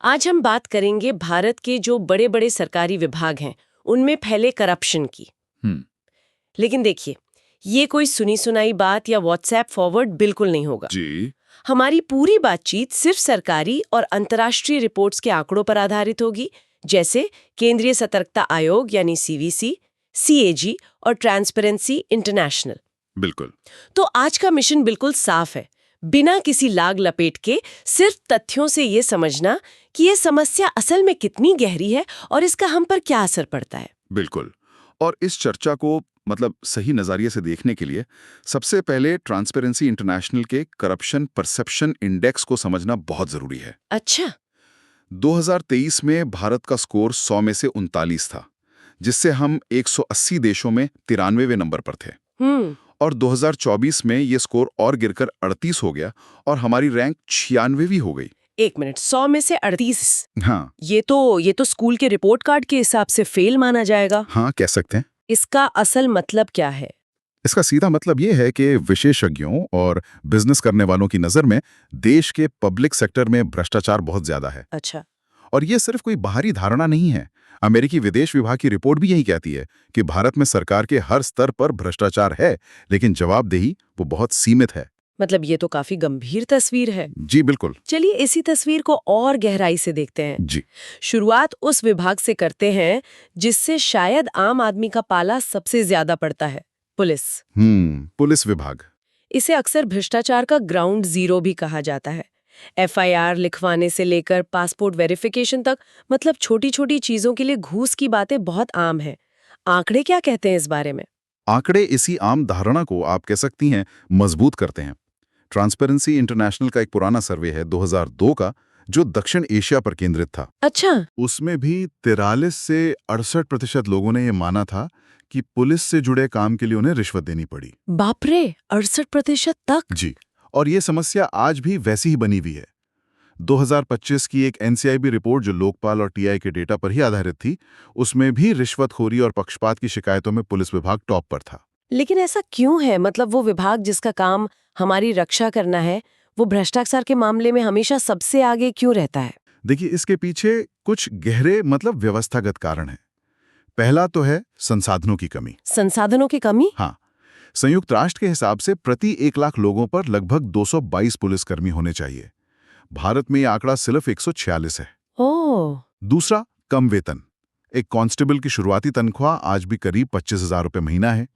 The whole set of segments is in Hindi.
आज हम बात करेंगे भारत के जो बड़े बड़े सरकारी विभाग हैं उनमें फैले करप्शन की। हम्म। लेकिन देखिए, ये कोई सुनी सुनाई बात या व्हाट्सएप फॉरवर्ड बिल्कुल नहीं होगा। जी। हमारी पूरी बातचीत सिर्फ सरकारी और अंतर्राष्ट्रीय रिपोर्ट्स के आंकड़ों पर आधारित होगी, जैसे केंद्रीय सतर्कता आयोग यानी सीवीसी, सीएजी और ट्रांसपेरेंसी इंटरनेशनल। बिल्कुल। तो आज का मिशन बिल्कुल साफ है, बिना किसी लाग लपेट के सिर्फ तथ्यों से ये समझना कि ये समस्या असल में कितनी गहरी है और इसका हम पर क्या असर पड़ता है। बिल्कुल। और इस चर्चा को सही नजरिए से देखने के लिए सबसे पहले ट्रांसपेरेंसी इंटरनेशनल के करप्शन परसेप्शन इंडेक्स को समझना बहुत जरूरी है। अच्छा। 2023 में भारत का स्कोर 100 में से 39 था, जिससे हम 180 देशों में 93वें नंबर पर थे। और 2024 में ये स्कोर और गिरकर 38 हो गया और हमारी रैंक 96वीं हो गई। एक मिनट, 100 में से 38? हाँ। ये तो स्कूल के रिपोर्ट कार्ड के हिसाब से फेल माना जाएगा। हाँ, कह सकते हैं। इसका असल मतलब क्या है? इसका सीधा मतलब ये है कि विशेषज्ञों और बिजनेस करने वालों की नजर में देश के पब्लिक सेक्टर में भ्रष्टाचार बहुत ज्यादा है। अच्छा। और ये सिर्फ कोई बाहरी धारणा नहीं है। अमेरिकी विदेश विभाग की रिपोर्ट भी यही कहती है कि भारत में सरकार के हर स्तर पर भ्रष्टाचार है, लेकिन जवाबदेही वो बहुत सीमित है। मतलब ये तो काफी गंभीर तस्वीर है। जी बिल्कुल। चलिए इसी तस्वीर को और गहराई से देखते हैं। जी। शुरुआत उस विभाग से करते हैं जिससे शायद आम आदमी का पाला सबसे ज्यादा पड़ता है, पुलिस। पुलिस विभाग। इसे अक्सर भ्रष्टाचार का ग्राउंड जीरो भी कहा जाता है। एफआईआर लिखवाने से लेकर पासपोर्ट वेरिफिकेशन तक, मतलब छोटी छोटी चीजों के लिए घूस की बातें बहुत आम हैं। आंकड़े क्या कहते हैं इस बारे में? आंकड़े इसी आम धारणा को, आप कह सकती हैं, मजबूत करते हैं। ट्रांसपेरेंसी इंटरनेशनल का एक पुराना सर्वे है 2002 का, जो दक्षिण एशिया पर केंद्रित था। अच्छा। उसमें भी 43 से 68% लोगों ने यह माना था कि पुलिस से जुड़े काम के लिए उन्हें रिश्वत देनी पड़ी। बाप रे, 68% तक? जी। और ये समस्या आज भी वैसी ही बनी हुई है। 2025 की एक एनसीआईबी रिपोर्ट, जो लोकपाल और टीआई के डेटा पर ही आधारित थी, उसमें भी रिश्वतखोरी और पक्षपात की शिकायतों में पुलिस विभाग टॉप पर था। लेकिन ऐसा क्यों है? मतलब वो विभाग जिसका काम हमारी रक्षा करना है, वो भ्रष्टाचार के मामले में हमेशा सबसे आगे क्यों रहता है? देखिए, इसके पीछे कुछ गहरे व्यवस्थागत कारण हैं। पहला तो है संसाधनों की कमी। संसाधनों की कमी? हाँ। संयुक्त राष्ट्र के हिसाब से प्रति 1 लाख लोगों पर लगभग 222 पुलिसकर्मी होने चाहिए। भारत में यह आंकड़ा सिर्फ 146 है। ओह। दूसरा, कम वेतन। एक कांस्टेबल की शुरुआती तनख्वाह आज भी करीब 25,000 रुपए महीना है।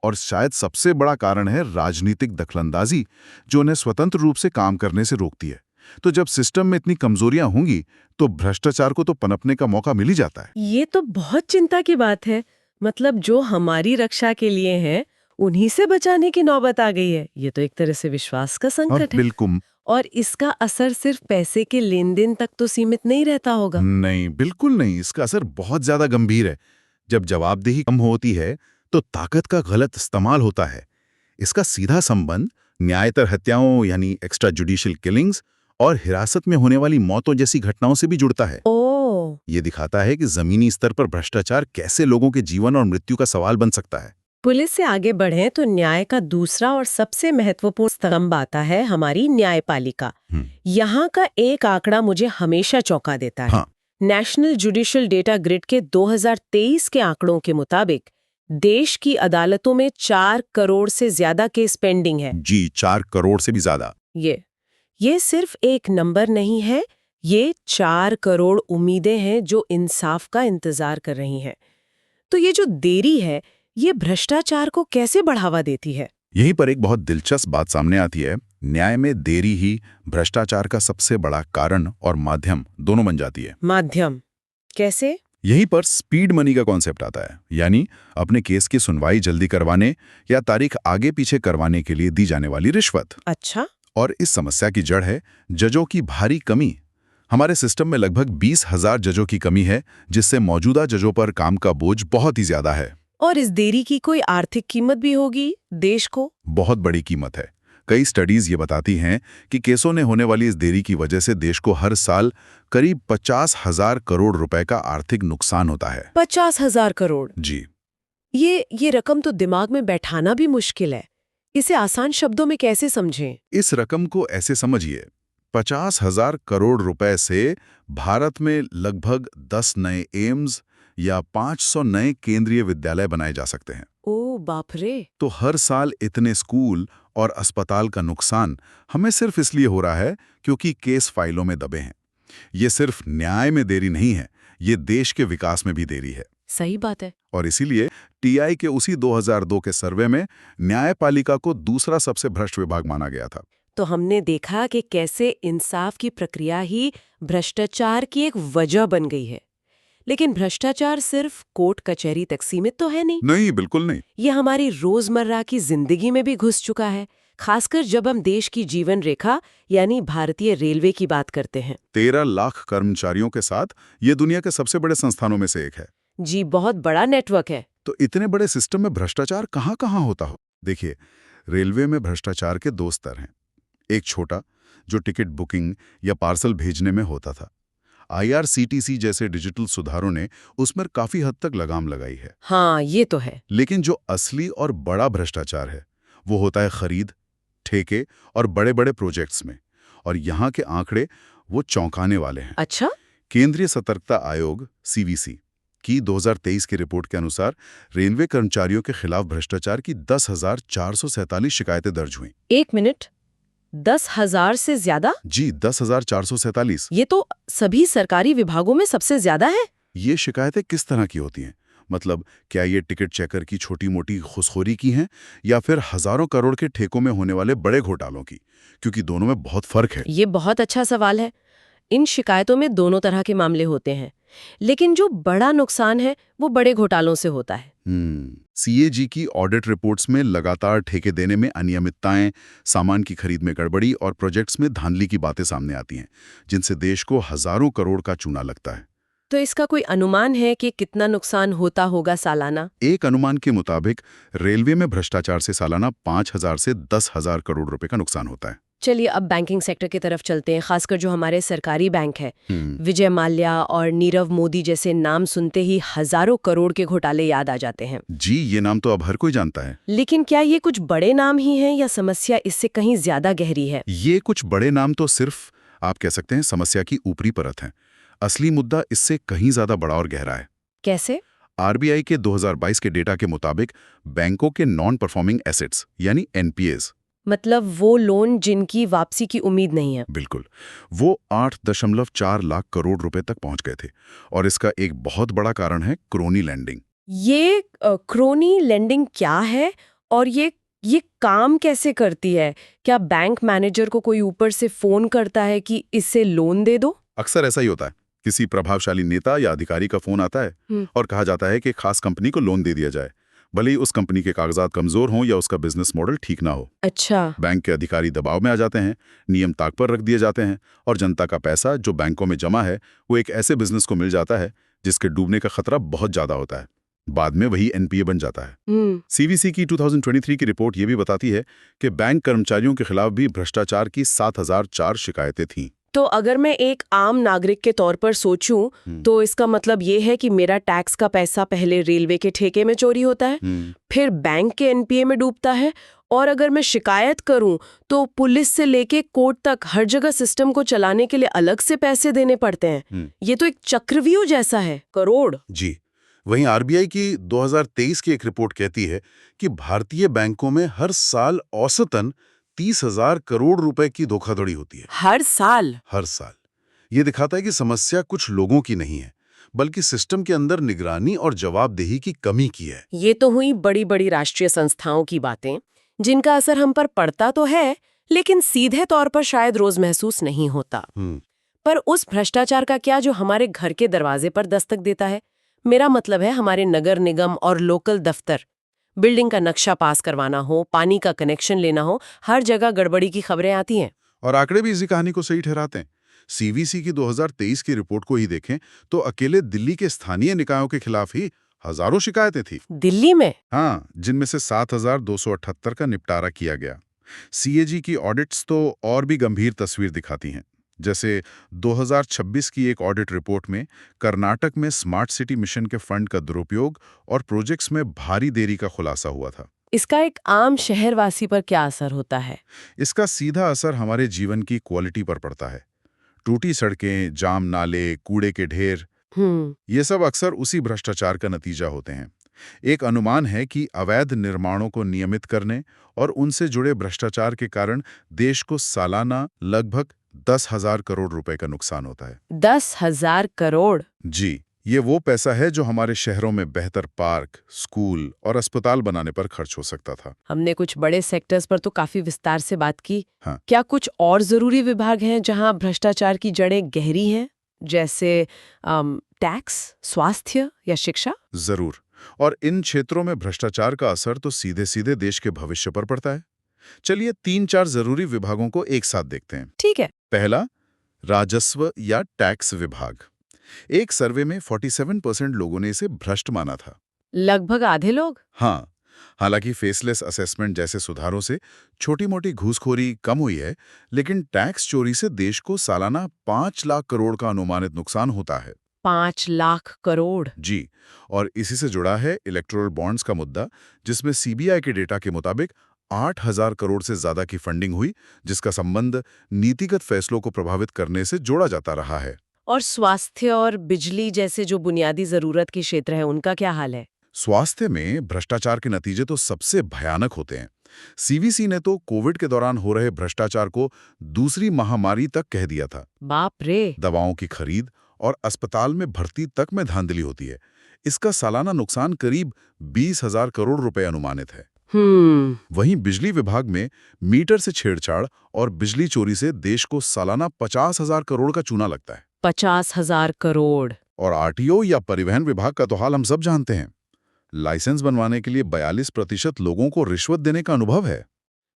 और शायद सबसे बड़ा कारण है राजनीतिक दखलंदाजी, जो उन्हें स्वतंत्र रूप से काम करने से रोकती है। तो जब सिस्टम में इतनी कमजोरियां होंगी, तो भ्रष्टाचार को तो पनपने का मौका मिल ही जाता है। ये तो बहुत चिंता की बात है। मतलब जो हमारी रक्षा के लिए हैं, उन्हीं से बचाने की नौबत आ गई है। ये तो एक तरह से विश्वास का संकट है। बिल्कुल। और इसका असर सिर्फ पैसे के लेन देन तक तो सीमित नहीं रहता होगा। नहीं, बिल्कुल नहीं। इसका असर बहुत ज्यादा गंभीर है। जब जवाबदेही कम होती है, तो ताकत का गलत इस्तेमाल होता है। इसका सीधा संबंध न्यायतर हत्याओं यानी एक्स्ट्रा जुडिशियल किलिंग्स और हिरासत में होने वाली मौतों जैसी घटनाओं से भी जुड़ता है। ओह। ये दिखाता है कि जमीनी स्तर पर भ्रष्टाचार कैसे लोगों के जीवन और मृत्यु का सवाल बन सकता है। पुलिस से आगे बढ़ें तो न्याय का दूसरा और सबसे महत्वपूर्ण स्तंभ आता है हमारी न्यायपालिका। यहाँ का एक आंकड़ा मुझे हमेशा चौंका देता है। हाँ। नेशनल जुडिशियल डेटा ग्रिड के 2023 के आंकड़ों के मुताबिक देश की अदालतों में 4 करोड़ से ज्यादा केस पेंडिंग है। जी, 4 करोड़ से भी ज्यादा। ये सिर्फ एक नंबर नहीं है, ये 4 करोड़ उम्मीदें हैं जो इंसाफ का इंतजार कर रही हैं। तो ये जो देरी है, ये भ्रष्टाचार को कैसे बढ़ावा देती है? यहीं पर एक बहुत दिलचस्प बात सामने आती है। न्याय में देरी ही भ्रष्टाचार का सबसे बड़ा कारण और माध्यम दोनों बन जाती है। माध्यम कैसे? यहीं पर स्पीड मनी का कॉन्सेप्ट आता है, यानी अपने केस की सुनवाई जल्दी करवाने या तारीख आगे पीछे करवाने के लिए दी जाने वाली रिश्वत। अच्छा। और इस समस्या की जड़ है जजों की भारी कमी। हमारे सिस्टम में लगभग 20,000 जजों की कमी है, जिससे मौजूदा जजों पर काम का बोझ बहुत ही ज्यादा है। और इस देरी की कोई आर्थिक कीमत भी होगी देश को? बहुत बड़ी कीमत है। कई स्टडीज ये बताती हैं कि केसों में होने वाली इस देरी की वजह से देश को हर साल करीब 50,000 करोड़ रुपए का आर्थिक नुकसान होता है। 50,000 करोड़? जी। ये रकम तो दिमाग में बैठाना भी मुश्किल है। इसे आसान शब्दों में कैसे समझें? इस रकम को ऐसे समझिए, 50,000 करोड़ रुपए से भारत में लगभग 10 नए एम्स या 500 नए केंद्रीय विद्यालय बनाए जा सकते हैं। ओ बाप रे। तो हर साल इतने स्कूल और अस्पताल का नुकसान हमें सिर्फ इसलिए हो रहा है क्योंकि केस फाइलों में दबे हैं। ये सिर्फ न्याय में देरी नहीं है, ये देश के विकास में भी देरी है। सही बात है। और इसीलिए टीआई के उसी 2002 के सर्वे में न्यायपालिका को दूसरा सबसे भ्रष्ट विभाग माना गया था। तो हमने देखा कि कैसे इंसाफ की प्रक्रिया ही भ्रष्टाचार की एक वजह बन गई है। लेकिन भ्रष्टाचार सिर्फ कोर्ट कचहरी तक सीमित तो है नहीं। नहीं, बिल्कुल नहीं। ये हमारी रोजमर्रा की जिंदगी में भी घुस चुका है, खासकर जब हम देश की जीवन रेखा यानी भारतीय रेलवे की बात करते हैं। 13 लाख कर्मचारियों के साथ ये दुनिया के सबसे बड़े संस्थानों में से एक है। जी, बहुत बड़ा नेटवर्क है। तो इतने बड़े सिस्टम में भ्रष्टाचार कहाँ कहाँ होता हो? देखिए, रेलवे में भ्रष्टाचार के 2 स्तर हैं। एक छोटा, जो टिकट बुकिंग या पार्सल भेजने में होता था। IRCTC जैसे डिजिटल सुधारों ने उसमें काफी हद तक लगाम लगाई है। हाँ, ये तो है। लेकिन जो असली और बड़ा भ्रष्टाचार है, वो होता है खरीद, ठेके और बड़े-बड़े प्रोजेक्ट्स में। और यहाँ के आंकड़े वो चौंकाने वाले हैं। अच्छा? केंद्रीय सतर्कता आयोग CVC की 2023 की रिपोर्ट के अनुसार रेलवे कर्मचारियों के खिलाफ भ्रष्टाचार की 10,447 शिकायतें दर्ज हुई। 1 मिनट, 10,000 से ज्यादा? जी, 10,447। ये तो सभी सरकारी विभागों में सबसे ज्यादा है। ये शिकायतें किस तरह की होती हैं? मतलब, क्या ये टिकट चेकर की छोटी-मोटी घुसखोरी की हैं या फिर हजारों करोड़ के ठेकों में होने वाले बड़े घोटालों की? क्योंकि दोनों में बहुत फर्क है। ये बहुत अच्छा सवाल है। इन शिकायतों में दोनों तरह के मामले होते हैं, लेकिन जो बड़ा नुकसान है वो बड़े घोटालों से होता है। CAG की ऑडिट रिपोर्ट्स में लगातार ठेके देने में अनियमितताएं, सामान की खरीद में गड़बड़ी और प्रोजेक्ट्स में धांधली की बातें सामने आती हैं, जिनसे देश को हजारों करोड़ का चूना लगता है। तो इसका कोई अनुमान है कि कितना नुकसान होता होगा सालाना? एक अनुमान के मुताबिक रेलवे में भ्रष्टाचार से सालाना 5,000 से 10,000 करोड़ रुपए का नुकसान होता है। चलिए अब बैंकिंग सेक्टर की तरफ चलते हैं, खासकर जो हमारे सरकारी बैंक है। विजय माल्या और नीरव मोदी जैसे नाम सुनते ही हजारों करोड़ के घोटाले याद आ जाते हैं। जी, ये नाम तो अब हर कोई जानता है। लेकिन क्या ये कुछ बड़े नाम ही हैं या समस्या इससे कहीं ज्यादा गहरी है? ये कुछ बड़े नाम तो सिर्फ, आप कह सकते हैं, समस्या की ऊपरी परत है। असली मुद्दा इससे कहीं ज्यादा बड़ा और गहरा है। कैसे? RBI के 2022 के डेटा के मुताबिक बैंकों के नॉन परफॉर्मिंग एसेट्स यानी NPAs, मतलब वो लोन जिनकी वापसी की उम्मीद नहीं है। बिल्कुल, वो 8.4 लाख करोड़ रुपए तक पहुंच गए थे। और इसका एक बहुत बड़ा कारण है क्रोनी लैंडिंग। ये क्रोनी लेंडिंग क्या है और ये काम कैसे करती है? क्या बैंक मैनेजर को कोई ऊपर से फोन करता है कि इससे लोन दे दो? अक्सर ऐसा ही होता है। किसी प्रभावशाली नेता या अधिकारी का फोन आता है और कहा जाता है कि खास कंपनी को लोन दे दिया जाए, भले ही उस कंपनी के कागजात कमजोर हों या उसका बिजनेस मॉडल ठीक ना हो। अच्छा। बैंक के अधिकारी दबाव में आ जाते हैं, नियम ताक पर रख दिए जाते हैं और जनता का पैसा जो बैंकों में जमा है वो एक ऐसे बिजनेस को मिल जाता है जिसके डूबने का खतरा बहुत ज्यादा होता है। बाद में वही NPA बन जाता है। CVC की 2023 की रिपोर्ट ये भी बताती है कि बैंक कर्मचारियों के खिलाफ भी भ्रष्टाचार की 7,004 शिकायतें थीं। तो अगर मैं एक आम नागरिक के तौर पर सोचूं, तो इसका मतलब ये है कि मेरा टैक्स का पैसा पहले रेलवे के ठेके में चोरी होता है, फिर बैंक के NPA में डूबता है, और अगर मैं शिकायत करूं तो पुलिस से लेके कोर्ट तक हर जगह सिस्टम को चलाने के लिए अलग से पैसे देने पड़ते हैं। ये तो एक चक्रव्यूह जैसा है, करोड़। जी, वहीं RBI की 2023 की एक रिपोर्ट कहती है कि भारतीय बैंकों में हर साल औसतन 30,000 करोड़ रुपए की धोखाधड़ी होती है। हर साल? हर साल। ये दिखाता है कि समस्या कुछ लोगों की नहीं है, बल्कि सिस्टम के अंदर निगरानी और जवाबदेही की कमी की है। ये तो हुई बड़ी बड़ी राष्ट्रीय संस्थाओं की बातें, जिनका असर हम पर पड़ता तो है, लेकिन सीधे तौर पर शायद रोज महसूस नहीं होता। पर उस भ्रष्टाचार का क्या जो हमारे घर के दरवाजे पर दस्तक देता है? मेरा मतलब है हमारे नगर निगम और लोकल दफ्तर। बिल्डिंग का नक्शा पास करवाना हो, पानी का कनेक्शन लेना हो, हर जगह गड़बड़ी की खबरें आती हैं। और आंकड़े भी इसी कहानी को सही ठहराते हैं। CVC की 2023 की रिपोर्ट को ही देखें तो अकेले दिल्ली के स्थानीय निकायों के खिलाफ ही हजारों शिकायतें थी। दिल्ली में? हाँ, जिनमें से 7,278 का निपटारा किया गया। CAG की ऑडिट्स तो और भी गंभीर तस्वीर दिखाती हैं। जैसे 2026 की एक ऑडिट रिपोर्ट में कर्नाटक में स्मार्ट सिटी मिशन के फंड का दुरुपयोग और प्रोजेक्ट्स में भारी देरी का खुलासा हुआ था। इसका एक आम शहरवासी पर क्या असर होता है? इसका सीधा असर हमारे जीवन की क्वालिटी पर पड़ता है। टूटी सड़कें, जाम नाले, कूड़े के ढेर, हम्म। ये सब अक्सर उसी भ्रष्टाचार का नतीजा होते हैं। एक अनुमान है कि अवैध निर्माणों को नियमित करने और उनसे जुड़े भ्रष्टाचार के कारण देश को सालाना लगभग 10,000 करोड़ रुपए का नुकसान होता है। 10,000 करोड़? जी, ये वो पैसा है जो हमारे शहरों में बेहतर पार्क, स्कूल और अस्पताल बनाने पर खर्च हो सकता था। हमने कुछ बड़े सेक्टर्स पर तो काफी विस्तार से बात की। हाँ। क्या कुछ और जरूरी विभाग हैं जहां भ्रष्टाचार की जड़ें गहरी हैं, जैसे टैक्स, स्वास्थ्य या शिक्षा? जरूर। और इन क्षेत्रों में भ्रष्टाचार का असर तो सीधे सीधे देश के भविष्य पर पड़ता है। चलिए 3-4 जरूरी विभागों को एक साथ देखते हैं। ठीक है। पहला, राजस्व या टैक्स विभाग। एक सर्वे में 47% लोगों ने इसे भ्रष्ट माना था। लगभग आधे लोग? हाँ, हालांकि फेसलेस असेसमेंट जैसे सुधारों से छोटी-मोटी घूसखोरी कम हुई है, लेकिन टैक्स चोरी से देश को सालाना 5 लाख करोड़ का अनुमानित नुकसान होता है। 5 लाख करोड़? जी, और इसी से जुड़ा है इलेक्टोरल बॉन्ड्स का मुद्दा, जिसमें सीबीआई के डेटा के मुताबिक 8,000 करोड़ से ज्यादा की फंडिंग हुई, जिसका संबंध नीतिगत फैसलों को प्रभावित करने से जोड़ा जाता रहा है। और स्वास्थ्य और बिजली जैसे जो बुनियादी जरूरत के क्षेत्र है, उनका क्या हाल है? स्वास्थ्य में भ्रष्टाचार के नतीजे तो सबसे भयानक होते हैं। सीवीसी ने तो कोविड के दौरान हो रहे भ्रष्टाचार को दूसरी महामारी तक कह दिया था। बाप रे! दवाओं की खरीद और अस्पताल में भर्ती तक में धांधली होती है। इसका सालाना नुकसान करीब 20,000 करोड़ रुपए अनुमानित है। वहीं बिजली विभाग में मीटर से छेड़छाड़ और बिजली चोरी से देश को सालाना 50,000 करोड़ का चूना लगता है। 50,000 करोड़? और आरटीओ या परिवहन विभाग का तो हाल हम सब जानते हैं। लाइसेंस बनवाने के लिए 42% लोगों को रिश्वत देने का अनुभव है।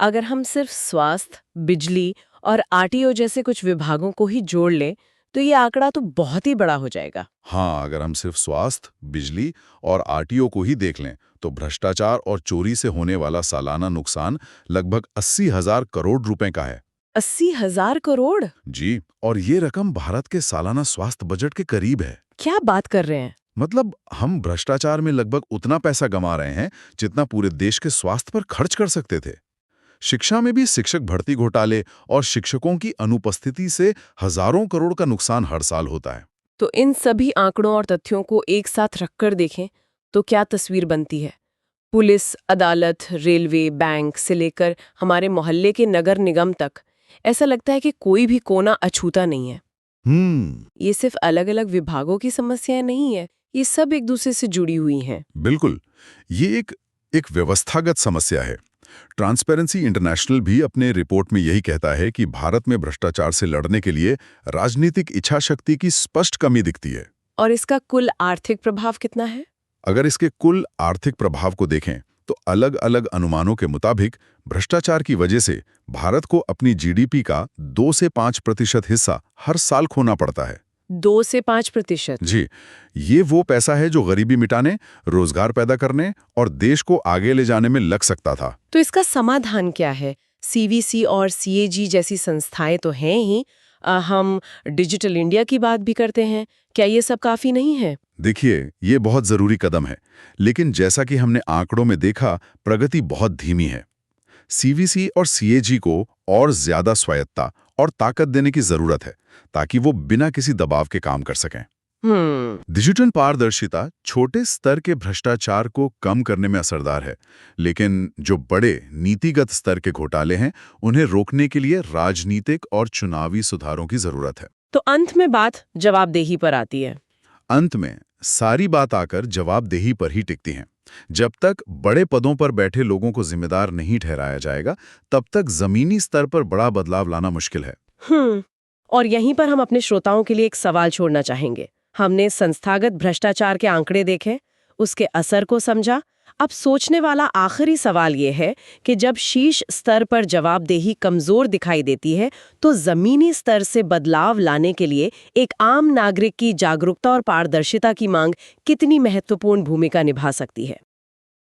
अगर हम सिर्फ स्वास्थ्य, बिजली और आरटीओ जैसे कुछ विभागों को ही जोड़ लें, तो ये आंकड़ा तो बहुत ही बड़ा हो जाएगा। हाँ, अगर हम सिर्फ स्वास्थ्य, बिजली और आरटीओ को ही देख लें, तो भ्रष्टाचार और चोरी से होने वाला सालाना नुकसान लगभग 80,000 करोड़ रुपए का है। 80,000 करोड़? जी, और ये रकम भारत के सालाना स्वास्थ्य बजट के करीब है। क्या बात कर रहे हैं? मतलब हम भ्रष्टाचार में लगभग उतना पैसा गंवा रहे हैं जितना पूरे देश के स्वास्थ्य पर खर्च कर सकते थे। शिक्षा में भी शिक्षक भर्ती घोटाले और शिक्षकों की अनुपस्थिति से हजारों करोड़ का नुकसान हर साल होता है। तो इन सभी आंकड़ों और तथ्यों को एक साथ रखकर देखें तो क्या तस्वीर बनती है? पुलिस, अदालत, रेलवे, बैंक से लेकर हमारे मोहल्ले के नगर निगम तक, ऐसा लगता है कि कोई भी कोना अछूता नहीं है। ये सिर्फ अलग-अलग विभागों की समस्याएं नहीं है, ये सब एक दूसरे से जुड़ी हुई हैं। बिल्कुल, ये एक व्यवस्थागत समस्या है। ट्रांसपेरेंसी इंटरनेशनल भी अपने रिपोर्ट में यही कहता है कि भारत में भ्रष्टाचार से लड़ने के लिए राजनीतिक इच्छाशक्ति की स्पष्ट कमी दिखती है। और इसका कुल आर्थिक प्रभाव कितना है? अगर इसके कुल आर्थिक प्रभाव को देखें तो अलग अलग अनुमानों के मुताबिक भ्रष्टाचार की वजह से भारत को अपनी जीडीपी का 2 से 5% हिस्सा हर साल खोना पड़ता है। 2 से 5%? जी, ये वो पैसा है जो गरीबी मिटाने, रोजगार पैदा करने और देश को आगे ले जाने में लग सकता था। तो इसका समाधान क्या है? सीवीसी और सीएजी जैसी संस्थाएं तो हैं ही, हम डिजिटल इंडिया की बात भी करते हैं। क्या ये सब काफी नहीं है? देखिए, ये बहुत जरूरी कदम है, लेकिन जैसा कि हमने आंकड़ों में देखा, प्रगति बहुत धीमी है। सीवीसी और सीएजी को और ज्यादा स्वायत्तता और ताकत देने की जरूरत है, ताकि वो बिना किसी दबाव के काम कर सकें। डिजिटल पारदर्शिता छोटे स्तर के भ्रष्टाचार को कम करने में असरदार है, लेकिन जो बड़े नीतिगत स्तर के घोटाले हैं, उन्हें रोकने के लिए राजनीतिक और चुनावी सुधारों की जरूरत है। तो अंत में बात जवाबदेही पर आती है। अंत में सारी बात आकर जवाबदेही पर ही टिकती है। जब तक बड़े पदों पर बैठे लोगों को जिम्मेदार नहीं ठहराया जाएगा, तब तक जमीनी स्तर पर बड़ा बदलाव लाना मुश्किल है। और यहीं पर हम अपने श्रोताओं के लिए एक सवाल छोड़ना चाहेंगे। हमने संस्थागत भ्रष्टाचार के आंकड़े देखे, उसके असर को समझा। अब सोचने वाला आखिरी सवाल ये है कि जब शीर्ष स्तर पर जवाबदेही कमजोर दिखाई देती है, तो जमीनी स्तर से बदलाव लाने के लिए एक आम नागरिक की जागरूकता और पारदर्शिता की मांग कितनी महत्वपूर्ण भूमिका निभा सकती है।